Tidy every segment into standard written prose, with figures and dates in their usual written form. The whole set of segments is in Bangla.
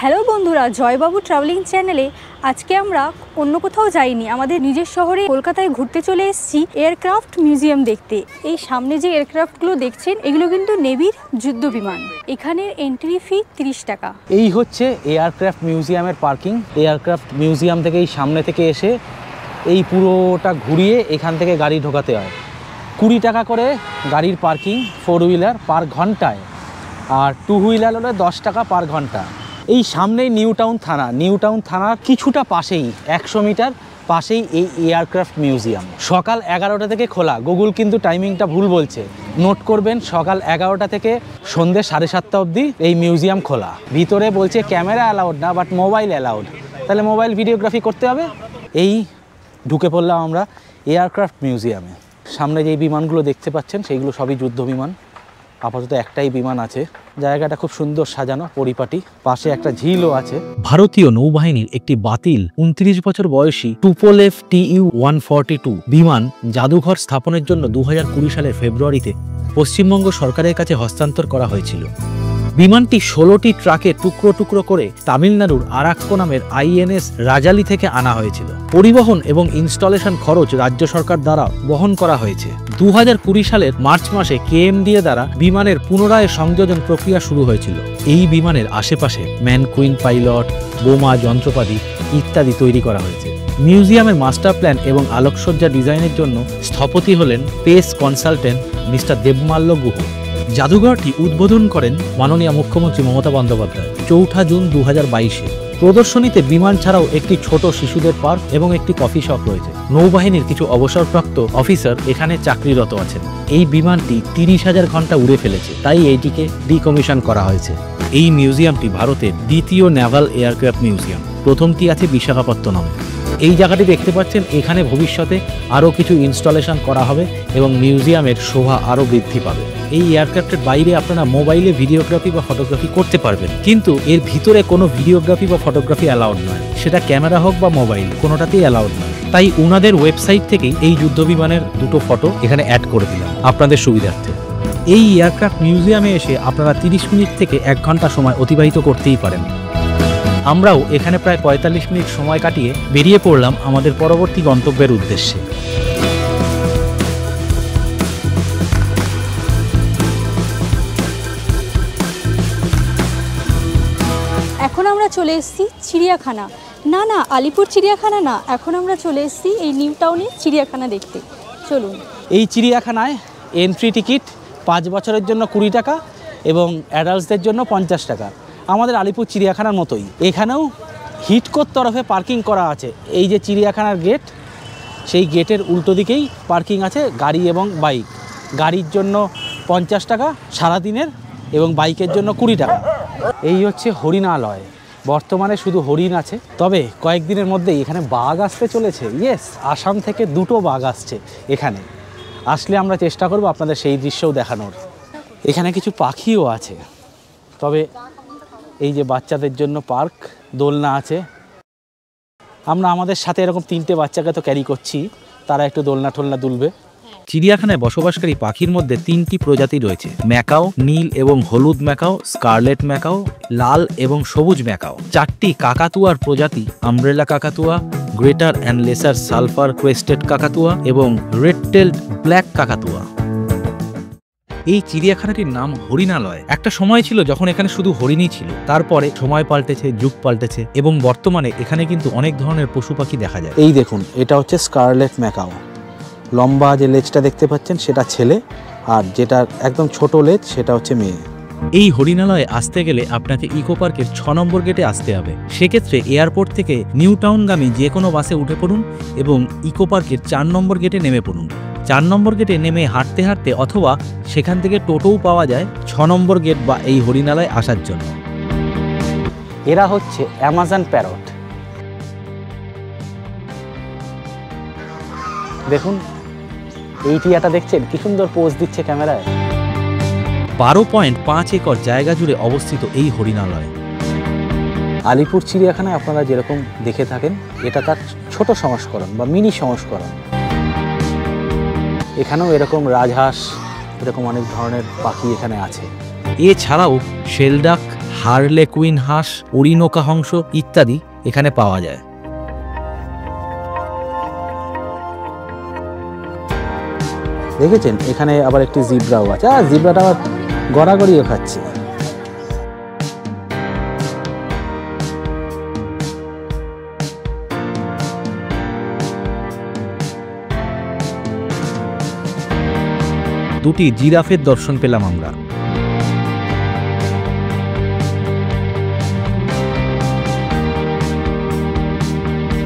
হ্যালো বন্ধুরা, জয়বাবু ট্রাভেলিং চ্যানেলে আজকে আমরা অন্য কোথাও যাইনি, আমাদের নিজের শহরে কলকাতায় ঘুরতে চলে এসেছি এয়ারক্রাফট মিউজিয়াম দেখতে। এই সামনে যে এয়ারক্রাফটগুলো দেখছেন এগুলো কিন্তু নেভির যুদ্ধ বিমান। এখানের এন্ট্রি ফি 30 টাকা। এই হচ্ছে এয়ারক্রাফট মিউজিয়ামের পার্কিং। এয়ারক্রাফট মিউজিয়াম থেকে এই সামনে থেকে এসে এই পুরোটা ঘুরিয়ে এখান থেকে গাড়ি ঢোকাতে হয়। 20 টাকা করে গাড়ির পার্কিং 4 হুইলার পার ঘন্টায়, আর 2 হুইলার হলে 10 টাকা পার ঘন্টা। এই সামনেই নিউ টাউন থানা, নিউ টাউন থানার কিছুটা পাশেই 100 মিটার পাশেই এই এয়ারক্রাফট মিউজিয়াম। সকাল 11টা থেকে খোলা, গুগল কিন্তু টাইমিংটা ভুল বলছে, নোট করবেন। সকাল 11টা থেকে সন্ধ্যে 7:30 অবধি এই মিউজিয়াম খোলা। ভিতরে বলছে ক্যামেরা অ্যালাউড না, বাট মোবাইল অ্যালাউড, তাহলে মোবাইল ভিডিওগ্রাফি করতে হবে। এই ঢুকে পড়লাম আমরা এয়ারক্রাফট মিউজিয়ামে। সামনে যেই বিমানগুলো দেখতে পাচ্ছেন সেইগুলো সবই যুদ্ধ বিমান। আপাতত একটাই বিমান আছে। জায়গাটা খুব সুন্দর সাজানো, পরিপাটি। পাশে একটা ঝিলও আছে। ভারতীয় নৌবাহিনীর একটি বাতিল 29 বছর বয়সী টুপোলেভ TU-142 বিমান জাদুঘর স্থাপনের জন্য 2020 সালের ফেব্রুয়ারিতে পশ্চিমবঙ্গ সরকারের কাছে হস্তান্তর করা হয়েছিল। বিমানটি 16টি ট্রাকে টুকরো টুকরো করে তামিলনাড়ুর আরাক্কো নামের INS রাজালি থেকে আনা হয়েছিল। পরিবহন এবং ইনস্টলেশন খরচ রাজ্য সরকার দ্বারা বহন করা হয়েছে। 2020 সালের মার্চ মাসে KMDA দ্বারা বিমানের পুনরায় সংযোজন প্রক্রিয়া শুরু হয়েছিল। এই বিমানের আশেপাশে ম্যানকুইন পাইলট, বোমা যন্ত্রপাতি ইত্যাদি তৈরি করা হয়েছে। মিউজিয়ামের মাস্টার প্ল্যান এবং আলোকসজ্জা ডিজাইনের জন্য স্থপতি হলেন PACE consultant mister Debmalya Guha. জাদুঘরটি উদ্বোধন করেন মাননীয় মুখ্যমন্ত্রী মমতা বন্দ্যোপাধ্যায় 4 জুন 2022-এ। প্রদর্শনীতে বিমান ছাড়াও একটি ছোট শিশুদের পার্ক এবং একটি কফি শপ রয়েছে। নৌবাহিনীর কিছু অবসরপ্রাপ্ত অফিসার এখানে চাকরিরত আছেন। এই বিমানটি 30,000 ঘন্টা উড়ে ফেলেছে, তাই এইটিকে ডিকমিশন করা হয়েছে। এই মিউজিয়ামটি ভারতের দ্বিতীয় নেভাল এয়ারক্রাফট মিউজিয়াম। প্রথমটি আছে বিশাখাপত্তনম। এই জায়গাটি দেখতে পাচ্ছেন, এখানে ভবিষ্যতে আরও কিছু ইনস্টলেশন করা হবে এবং মিউজিয়ামের শোভা আরও বৃদ্ধি পাবে। এই এয়ারক্রাফটের বাইরে আপনারা মোবাইলে ভিডিওগ্রাফি বা ফটোগ্রাফি করতে পারবেন, কিন্তু এর ভিতরে কোনো ভিডিওগ্রাফি বা ফটোগ্রাফি অ্যালাউড নয়। সেটা ক্যামেরা হোক বা মোবাইল, কোনোটাতেই অ্যালাউড নয়। তাই উনাদের ওয়েবসাইট থেকেই এই যুদ্ধ বিমানের 2টো ফটো এখানে অ্যাড করে দিলাম আপনাদের সুবিধার্থে। এই এয়ারক্রাফট মিউজিয়ামে এসে আপনারা 30 মিনিট থেকে 1 ঘন্টা সময় অতিবাহিত করতেই পারেন। আমরাও এখানে প্রায় 45 মিনিট সময় কাটিয়ে বেরিয়ে পড়লাম আমাদের পরবর্তী গন্তব্যের উদ্দেশ্যে। এখন আমরা চলে এসেছি চিড়িয়াখানা। না, আলিপুর চিড়িয়াখানা না, এখন আমরা চলে এসেছি এই নিউ টাউনের চিড়িয়াখানা দেখতে। চলুন। এই চিড়িয়াখানায় এন্ট্রি টিকিট 5 বছরের জন্য 20 টাকা এবং অ্যাডাল্টসদের জন্য 50 টাকা। আমাদের আলিপুর চিড়িয়াখানার মতোই এখানেও হিটকোর তরফে পার্কিং করা আছে। এই যে চিড়িয়াখানার গেট, সেই গেটের উল্টো দিকেই পার্কিং আছে গাড়ি এবং বাইক। গাড়ির জন্য 50 টাকা সারাদিনের এবং বাইকের জন্য 20 টাকা। এই হচ্ছে হরিণালয়। বর্তমানে শুধু হরিণ আছে, তবে কয়েকদিনের মধ্যেই এখানে বাঘ আসতে চলেছে। ইয়েস, আসাম থেকে 2টো বাঘ আসছে। এখানে আসলে আমরা চেষ্টা করব আপনাদের সেই দৃশ্যও দেখানোর। এখানে কিছু পাখিও আছে, তবে এই যে বাচ্চাদের জন্য পার্ক, দোলনা আছে। আমরা আমাদের সাথে এরকম 3টে বাচ্চাকে তো ক্যারি করছি, তারা একটু দোলনা টোলনা দুলবে। চিড়িয়াখানায় বসবাসকারী পাখির মধ্যে 3টি প্রজাতি রয়েছে: ম্যাকাও, নীল এবং হলুদ ম্যাকাও, স্কারলেট ম্যাকাও, লাল এবং সবুজ ম্যাকাও। 4টি কাকাতুয়ার প্রজাতি: আমব্রেলা কাকাতুয়া, greater and lesser sulphur crested কাকাতুয়া এবং রেড টেলড ব্ল্যাক কাকাতুয়া। এই চিড়িয়াখানাটির নাম হরিণালয়। একটা সময় ছিল যখন এখানে শুধু হরিণই ছিল, তারপরে সময় পাল্টেছে, যুগ পাল্টেছে এবং বর্তমানে এখানে কিন্তু অনেক ধরনের পশু পাখি দেখা যায়। এই দেখুন, এটা হচ্ছে স্কারলেট ম্যাকাও। লম্বা যে লেজটা দেখতে পাচ্ছেন সেটা ছেলে, আর যেটা একদম ছোট লেজ সেটা হচ্ছে মেয়ে। এই হরিণালয়ে আসতে গেলে আপনাকে ইকো পার্কের 6 নম্বর গেটে আসতে হবে। সেক্ষেত্রে এয়ারপোর্ট থেকে নিউ টাউনগামী যে কোনো বাসে উঠে পড়ুন এবং ইকো পার্কের 4 নম্বর গেটে নেমে পড়ুন। 4 নম্বর গেটে নেমে হাঁটতে হাঁটতে অথবা সেখান থেকে টোটোও পাওয়া যায় 6 নম্বর গেট বা এই হরিণালয়ে আসার জন্য। এরা হচ্ছে অ্যামাজন প্যারট। দেখুন, এই টিয়াটা দেখছেন কি সুন্দর পোজ দিচ্ছে ক্যামেরায়। 12.5 একর জায়গা জুড়ে অবস্থিত এই হরিণালয়। আলিপুর চিড়িয়াখানায় আপনারা যেরকম দেখে থাকেন, এটা তার ছোট সংস্করণ বা মিনি সংস্করণ। এখানেও এরকম রাজহাঁস, এরকম অনেক ধরনের পাখি এখানে আছে। এছাড়াও শেলডাক, হারলেকুইন হাঁস, অরিনোকা হংস ইত্যাদি এখানে পাওয়া যায়। দেখেছেন এখানে আবার একটি জিব্রাও আছে, আর জিব্রাটা আবার গড়াগড়িও খাচ্ছে। দুটি জিরাফের দর্শন পেলাম আমরা।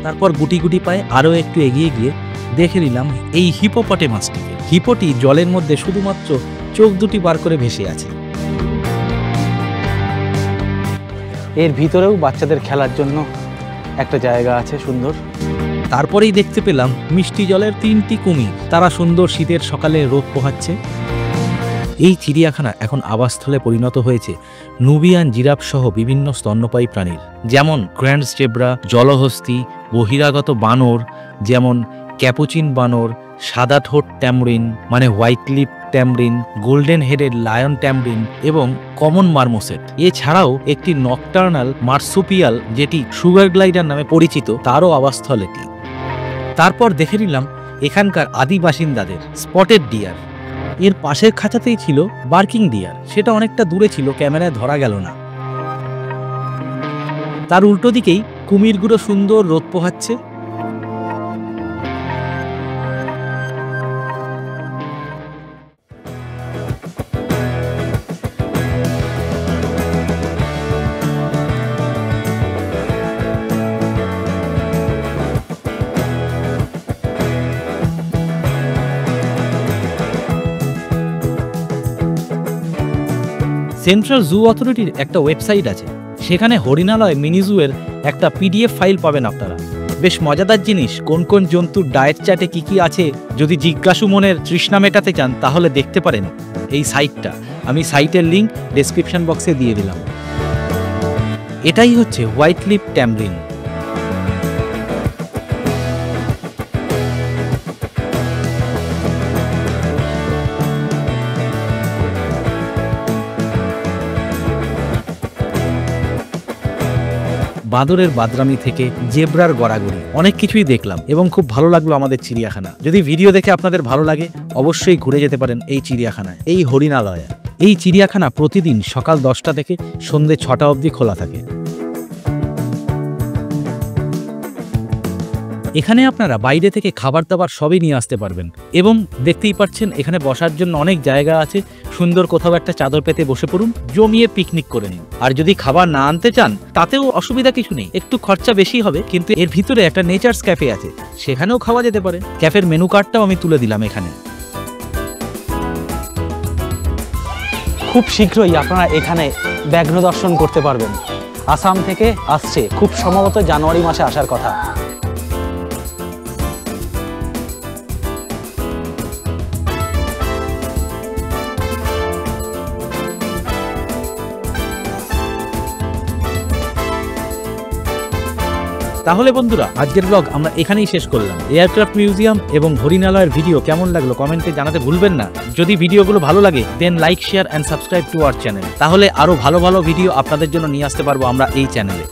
তারপর গুটি গুটি পায়ে আরও একটু এগিয়ে গিয়ে দেখে নিলাম এই হিপোপটেমাসটিকে। হিপোটি জলের মধ্যে শুধুমাত্র চোখ দুটি বার করে ভেসে আছে। এর ভিতরেও বাচ্চাদের খেলার জন্য একটা জায়গা আছে সুন্দর। তারপরেই দেখতে পেলাম মিষ্টি জলের 3টি কুমির, তারা সুন্দর শীতের সকালে রোদ পোহাচ্ছে। এই চিড়িয়াখানা এখন আবাসস্থলে পরিণত হয়েছে নুবিয়ান জিরাফ সহ বিভিন্ন স্তন্যপায়ী প্রাণীর, যেমন গ্র্যান্ড জেব্রা, জলহস্তি, বহিরাগত বানর যেমন ক্যাপুচিন বানর, সাদা ঠোঁট ট্যামরিন মানে white lip tamarin, golden headed lion tamarin এবং কমন মার্মোসেট। এছাড়াও একটি নকটার্নাল মার্সুপিয়াল যেটি সুগার গ্লাইডার নামে পরিচিত, তারও আবাসস্থল এটি। তারপর দেখে নিলাম এখানকার আদি বাসিন্দাদের স্পটেড ডিয়ার। এর পাশের খাঁচাতেই ছিল বার্কিং ডিয়ার, সেটা অনেকটা দূরে ছিল, ক্যামেরায় ধরা গেল না। তার উল্টো দিকেই কুমিরগুলো সুন্দর রোদ পোহাচ্ছে। সেন্ট্রাল জু অথরিটির একটা ওয়েবসাইট আছে, সেখানে হরিণালয় মিনি জুয়ের একটা PDF ফাইল পাবেন আপনারা। বেশ মজাদার জিনিস, কোন কোন জন্তুর ডায়েট চার্টে কি কি আছে যদি জিজ্ঞাসু মনের তৃষ্ণা মেটাতে চান তাহলে দেখতে পারেন এই সাইটটা। আমি সাইটের লিঙ্ক ডেসক্রিপশন বক্সে দিয়ে দিলাম। এটাই হচ্ছে হোয়াইট লিপ ট্যামরিন। বাঁদরের বাদরামি থেকে জেব্রার গড়াগড়ি অনেক কিছুই দেখলাম এবং খুব ভালো লাগলো আমাদের চিড়িয়াখানা। যদি ভিডিও দেখে আপনাদের ভালো লাগে অবশ্যই ঘুরে যেতে পারেন এই চিড়িয়াখানায়, এই হরিণালয়ে। এই চিড়িয়াখানা প্রতিদিন সকাল 10টা থেকে সন্ধ্যে 6টা অবধি খোলা থাকে। এখানে আপনারা বাইরে থেকে খাবার দাবার সবই নিয়ে আসতে পারবেন এবং দেখতেই পাচ্ছেন এখানে বসার জন্য অনেক জায়গা আছে। সুন্দর কোথাও একটা চাদর পেতে বসে পড়ুন, জমিয়ে পিকনিক করে নিন। আর যদি খাবার না আনতে চান তাতেও অসুবিধা কিছু নেই, একটু খরচা বেশি হবে, কিন্তু এর ভিতরে একটা নেচার্স ক্যাফে আছে, সেখানেও খাওয়া যেতে পারে। ক্যাফের মেনু কার্ডটাও আমি তুলে দিলাম এখানে। খুব শীঘ্রই আপনারা এখানে ব্যাঘ্র দর্শন করতে পারবেন। আসাম থেকে আসছে, খুব সম্ভবত জানুয়ারি মাসে আসার কথা। তাহলে বন্ধুরা আজকের ব্লগ আমরা এখানেই শেষ করলাম। এয়ারক্রাফট মিউজিয়াম এবং হরিণালয়ের ভিডিও কেমন লাগলো কমেন্টে জানাতে ভুলবেন না। যদি ভিডিওগুলো ভালো লাগে দেন like, share and subscribe to our channel. তাহলে আরো ভালো ভালো ভিডিও আপনাদের জন্য নিয়ে আসতে পারবো আমরা এই চ্যানেলে।